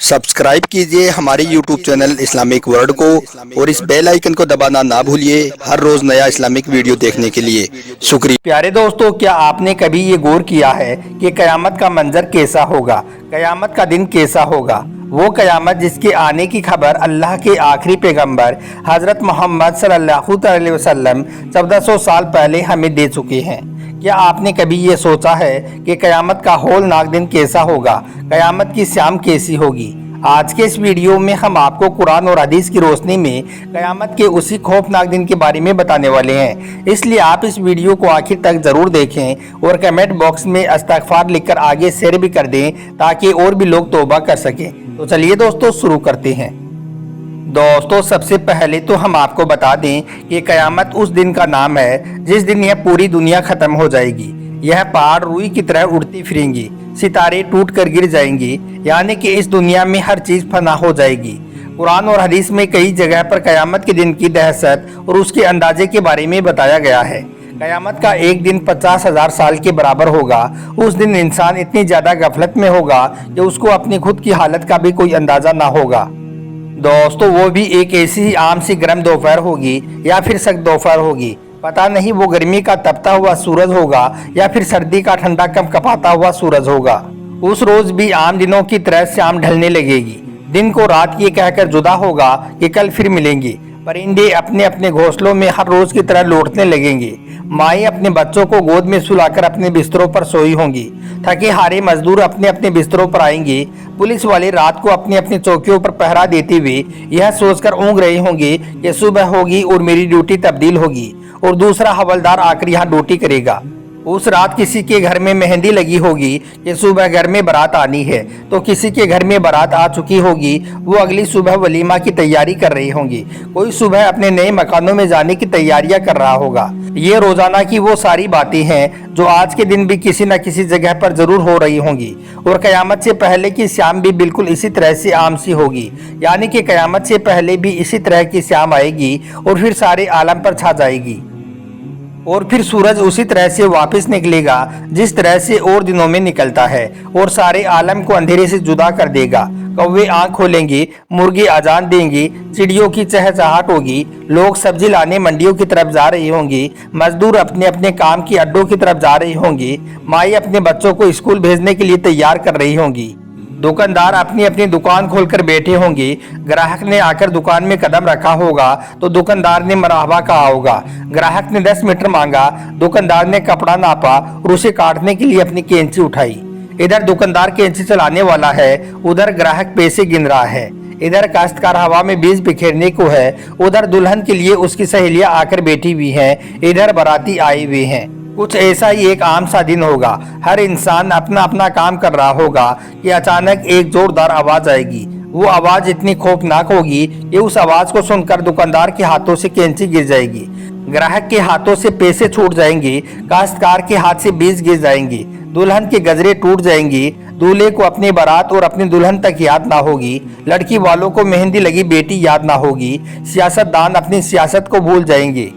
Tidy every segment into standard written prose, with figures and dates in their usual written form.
Subscribe कीजिए हमारे YouTube channel Islamic world को और इस बेल आइकन को दबाना ना भूलिए हर रोज नया इस्लामिक वीडियो देखने के लिए। शुक्रिया। प्यारे दोस्तों, क्या आपने कभी ये गौर किया है कि कयामत का मंजर कैसा होगा, कयामत का दिन कैसा होगा? वो कयामत जिसके आने की खबर अल्लाह के आखिरी पैगंबर हजरत मोहम्मद सल्लल्लाहु अलैहि वसल्लम 1400 साल पहले हमें दे चुके हैं। क्या आपने कभी ये सोचा है कि कयामत का होलनाक दिन कैसा होगा, कयामत की शाम कैसी होगी? आज के इस वीडियो में हम आपको कुरान और हदीस की रोशनी में कयामत के उसी खौफनाक दिन के बारे में बताने वाले हैं, इसलिए आप इस वीडियो को आखिर तक जरूर देखें और कमेंट बॉक्स में इस्तग़फ़ार लिखकर आगे शेयर भी कर दें ताकि और भी लोग तौबा कर सकें। तो चलिए दोस्तों शुरू करते हैं। दोस्तों, सबसे पहले तो हम आपको बता दें कि कयामत उस दिन का नाम है जिस दिन यह पूरी दुनिया खत्म हो जाएगी। यह पहाड़ रुई की तरह उड़ती फिरेंगी, सितारे टूट कर गिर जाएंगे, यानी कि इस दुनिया में हर चीज फना हो जाएगी। कुरान और हदीस में कई जगह पर कयामत के दिन की दहशत और उसके अंदाजे के बारे में बताया गया है। कयामत का एक दिन 50,000 साल के बराबर होगा। उस दिन इंसान इतनी ज्यादा गफलत में होगा कि उसको अपनी खुद की हालत का भी कोई अंदाजा ना होगा। दोस्तों, वो भी एक ऐसी ही आम सी गर्म दोपहर होगी या फिर सख्त दोपहर होगी। पता नहीं वो गर्मी का तपता हुआ सूरज होगा या फिर सर्दी का ठंडा कपकपाता हुआ सूरज होगा। उस रोज भी आम दिनों की तरह शाम ढलने लगेगी। दिन को रात ये कहकर जुदा होगा कि कल फिर मिलेंगे। परिंदे अपने अपने घोंसलों में हर रोज की तरह लौटने लगेंगे। माएँ अपने बच्चों को गोद में सुलाकर अपने बिस्तरों पर सोई होंगी। थके हारे मजदूर अपने अपने बिस्तरों पर आएंगे। पुलिस वाले रात को अपनी अपनी चौकियों पर पहरा देते हुए यह सोचकर ऊँघ रहे होंगे कि सुबह होगी और मेरी ड्यूटी तब्दील होगी और दूसरा हवलदार आकर यहाँ ड्यूटी करेगा। उस रात किसी के घर में मेहंदी लगी होगी कि सुबह घर में बारात आनी है, तो किसी के घर में बारात आ चुकी होगी, वो अगली सुबह वलीमा की तैयारी कर रही होंगी। कोई सुबह अपने नए मकानों में जाने की तैयारियां कर रहा होगा। ये रोजाना की वो सारी बातें हैं जो आज के दिन भी किसी न किसी जगह पर जरूर हो रही होंगी। और कयामत से पहले की शाम भी बिल्कुल इसी तरह से आम सी होगी, यानी कि कयामत से पहले भी इसी तरह की शाम आएगी और फिर सारे आलम पर छा जाएगी। और फिर सूरज उसी तरह से वापस निकलेगा जिस तरह से और दिनों में निकलता है और सारे आलम को अंधेरे से जुदा कर देगा। कौवे आंख खोलेंगे, मुर्गे अजान देंगे, चिड़ियों की चहचहाट होगी, लोग सब्जी लाने मंडियों की तरफ जा रही होंगी, मजदूर अपने अपने काम की अड्डों की तरफ जा रही होंगी, माएँ अपने बच्चों को स्कूल भेजने के लिए तैयार कर रही होंगी, दुकानदार अपनी अपनी दुकान खोलकर बैठे होंगे। ग्राहक ने आकर दुकान में कदम रखा होगा तो दुकानदार ने मरहबा कहा होगा। ग्राहक ने 10 मीटर मांगा, दुकानदार ने कपड़ा नापा और उसे काटने के लिए अपनी कैंची उठाई। इधर दुकानदार कैंची चलाने वाला है, उधर ग्राहक पैसे गिन रहा है। इधर काश्तकार हवा में बीज बिखेरने को है, उधर दुल्हन के लिए उसकी सहेलियां आकर बैठी हुई हैं, इधर बाराती आए हुए हैं। कुछ ऐसा ही एक आम सा दिन होगा। हर इंसान अपना अपना काम कर रहा होगा कि अचानक एक जोरदार आवाज आएगी। वो आवाज इतनी खौफनाक होगी कि उस आवाज को सुनकर दुकानदार के हाथों से कैंची गिर जाएगी, ग्राहक के हाथों से पैसे छूट जाएंगे, काश्तकार के हाथ से बीज गिर जाएंगे, दुल्हन के गजरे टूट जाएंगी, दूल्हे को अपनी बारात और अपनी दुल्हन तक याद ना होगी, लड़की वालों को मेहंदी लगी बेटी याद ना होगी, सियासतदान अपनी सियासत को भूल जाएंगे।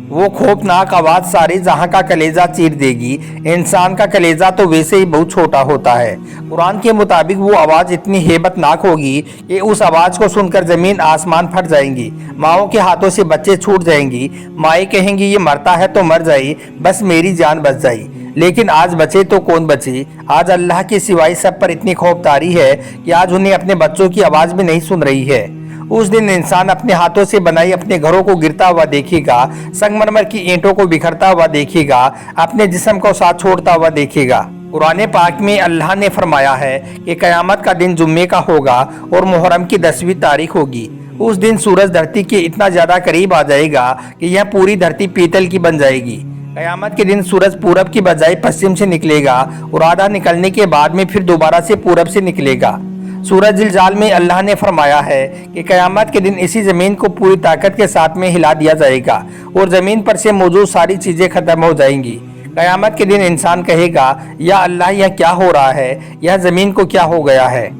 वो खौफनाक आवाज सारे जहां का कलेजा चीर देगी। इंसान का कलेजा तो वैसे ही बहुत छोटा होता है। कुरान के मुताबिक वो आवाज इतनी हेबतनाक होगी कि उस आवाज को सुनकर जमीन आसमान फट जाएंगी, माओं के हाथों से बच्चे छूट जाएंगी, माएँ कहेंगी ये मरता है तो मर जाए, बस मेरी जान बच जाए। लेकिन आज बचे तो कौन बचे? आज अल्लाह के सिवाय सब पर इतनी खौफदारी है कि आज उन्हें अपने बच्चों की आवाज भी नहीं सुन रही है। उस दिन इंसान अपने हाथों से बनाई अपने घरों को गिरता हुआ देखेगा, संगमरमर की ईंटों को बिखरता हुआ देखेगा, अपने जिस्म को साथ छोड़ता हुआ देखेगा। कुरान पाक में अल्लाह ने फरमाया है कि कयामत का दिन जुम्मे का होगा और मुहर्रम की 10वीं तारीख होगी। उस दिन सूरज धरती के इतना ज्यादा करीब आ जाएगा कि यह पूरी धरती पीतल की बन जाएगी। कयामत के दिन सूरज पूरब की बजाय पश्चिम से निकलेगा और आधा निकलने के बाद में फिर दोबारा से पूरब से निकलेगा। सूरज जिलजाल में अल्लाह ने फरमाया है कि कयामत के दिन इसी जमीन को पूरी ताकत के साथ में हिला दिया जाएगा और जमीन पर से मौजूद सारी चीजें खत्म हो जाएंगी। कयामत के दिन इंसान कहेगा, या अल्लाह यह क्या हो रहा है, यह जमीन को क्या हो गया है।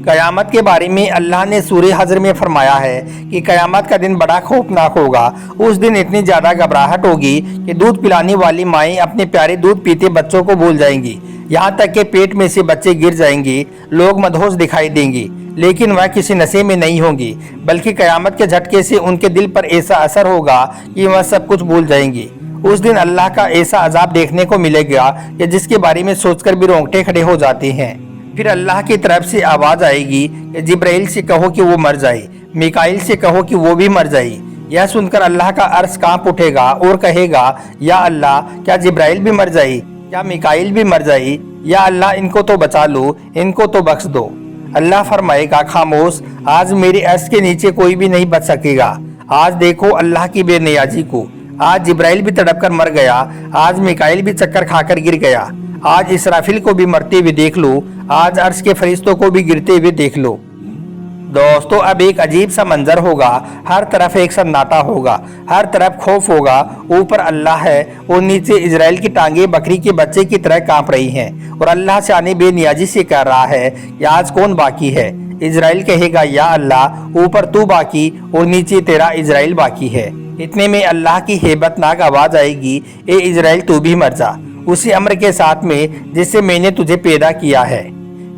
कयामत के बारे में अल्लाह ने सूरह हजर में फरमाया है कि कयामत का दिन बड़ा खौफनाक होगा। उस दिन इतनी ज्यादा घबराहट होगी कि दूध पिलाने वाली माएँ अपने प्यारे दूध पीते बच्चों को भूल जाएंगी। यहाँ तक कि पेट में से बच्चे गिर जाएंगे, लोग मदहोश दिखाई देंगे, लेकिन वह किसी नशे में नहीं होंगी, बल्कि कयामत के झटके से उनके दिल पर ऐसा असर होगा कि वह सब कुछ भूल जाएंगे। उस दिन अल्लाह का ऐसा अजाब देखने को मिलेगा कि जिसके बारे में सोचकर भी रोंगटे खड़े हो जाते हैं। फिर अल्लाह की तरफ से आवाज आएगी कि जिब्राइल से कहो कि वो मर जाए, मिकाइल से कहो कि वो भी मर जाए। यह सुनकर अल्लाह का अर्श कांप उठेगा और कहेगा, या अल्लाह, क्या जिब्राइल भी मर जाए, क्या मिकाइल भी मर जाए? या अल्लाह, इनको तो बचा लो, इनको तो बख्श दो। अल्लाह फरमाएगा, खामोश, आज मेरे अर्श के नीचे कोई भी नहीं बच सकेगा। आज देखो अल्लाह की बेनियाजी को। आज जिब्राइल भी तड़प कर मर गया, आज मिकाइल भी चक्कर खाकर गिर गया, आज इसराफिल को भी मरते हुए देख लो, आज अर्श के फरिश्तों को भी गिरते हुए देख लो। दोस्तों, अब एक अजीब सा मंजर होगा, हर तरफ एक सन्नाटा होगा, हर तरफ खौफ होगा। ऊपर अल्लाह है और नीचे इजराइल की टांगे बकरी के बच्चे की तरह कांप रही हैं और अल्लाह से आने बेनियाजी से कह रहा है कि आज कौन बाकी है? इजराइल कहेगा, या अल्लाह, ऊपर तू बाकी और नीचे तेरा इजराइल बाकी है। इतने में अल्लाह की हेबतनाक आवाज आएगी, ए इजराइल, तू भी मर जा, उसी अम्र के साथ में जिससे मैंने तुझे पैदा किया है।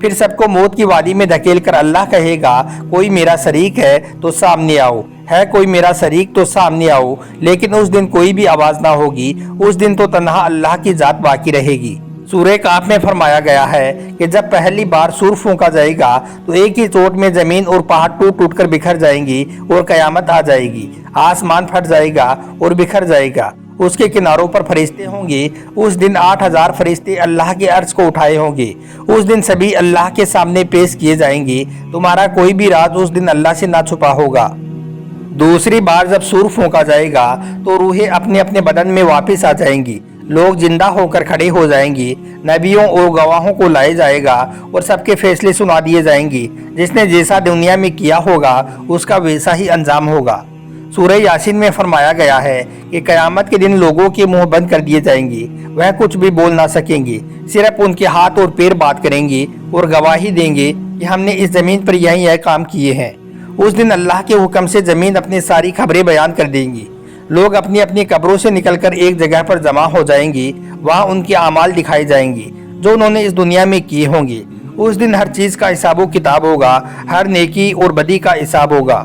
फिर सबको मौत की वादी में धकेल कर अल्लाह कहेगा, कोई मेरा शरीक है तो सामने आओ, है कोई मेरा शरीक तो सामने आओ। लेकिन उस दिन कोई भी आवाज ना होगी, उस दिन तो तन्हा अल्लाह की जात बाकी रहेगी। सूरह काफ में फरमाया गया है कि जब पहली बार सूर फूंका जाएगा तो एक ही चोट में जमीन और पहाड़ टूट टूट कर बिखर जाएंगी और कयामत आ जाएगी। आसमान फट जाएगा और बिखर जाएगा। उसके किनारों पर फरिश्ते होंगे। उस दिन 8000 फरिश्ते अल्लाह के अर्श को उठाए होंगे। उस दिन सभी अल्लाह के सामने पेश किए जाएंगे। तुम्हारा कोई भी राज उस दिन अल्लाह से ना छुपा होगा। दूसरी बार जब सूर फूंका जाएगा तो रूहें अपने अपने बदन में वापस आ जाएंगी। लोग जिंदा होकर खड़े हो जाएंगे। नबियों और गवाहों को लाए जाएगा और सबके फैसले सुना दिए जाएंगे। जिसने जैसा दुनिया में किया होगा उसका वैसा ही अंजाम होगा। सूरह यासीन में फरमाया गया है कि कयामत के दिन लोगों के मुंह बंद कर दिए जाएंगे। वह कुछ भी बोल ना सकेंगे, सिर्फ उनके हाथ और पैर बात करेंगे और गवाही देंगे कि हमने इस जमीन पर यह काम किए हैं। उस दिन अल्लाह के हुक्म से जमीन अपनी सारी खबरें बयान कर देंगी। लोग अपनी अपनी कब्रों से निकलकर एक जगह पर जमा हो जाएंगे। वहाँ उनके अमाल दिखाए जाएंगे जो उन्होंने इस दुनिया में किए होंगे। उस दिन हर चीज का हिसाब किताब होगा, हर नेकी और बदी का हिसाब होगा।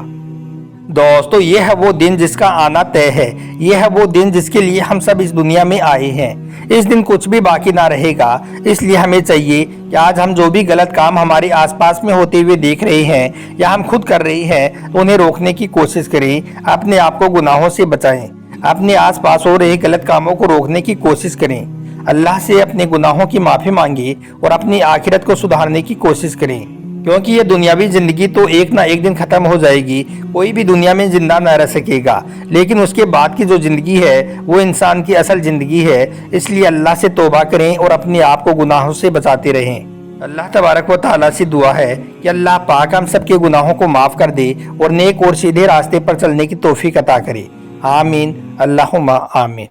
दोस्तों, ये है वो दिन जिसका आना तय है। ये है वो दिन जिसके लिए हम सब इस दुनिया में आए हैं। इस दिन कुछ भी बाकी ना रहेगा। इसलिए हमें चाहिए कि आज हम जो भी गलत काम हमारे आसपास में होते हुए देख रहे हैं या हम खुद कर रहे हैं, उन्हें रोकने की कोशिश करें। अपने आप को गुनाहों से बचाएं। अपने आसपास हो रहे गलत कामों को रोकने की कोशिश करें। अल्लाह से अपने गुनाहों की माफी मांगे और अपनी आखिरत को सुधारने की कोशिश करें, क्योंकि ये दुनियावी जिंदगी तो एक ना एक दिन खत्म हो जाएगी। कोई भी दुनिया में जिंदा न रह सकेगा, लेकिन उसके बाद की जो जिंदगी है वो इंसान की असल जिंदगी है। इसलिए अल्लाह से तौबा करें और अपने आप को गुनाहों से बचाते रहें। अल्लाह तबारक व तआला से दुआ है कि अल्लाह पाक हम सबके गुनाहों को माफ कर दे और नेक और सीधे रास्ते पर चलने की तौफीक अता करे। आमीन, अल्लाहुम्मा आमीन।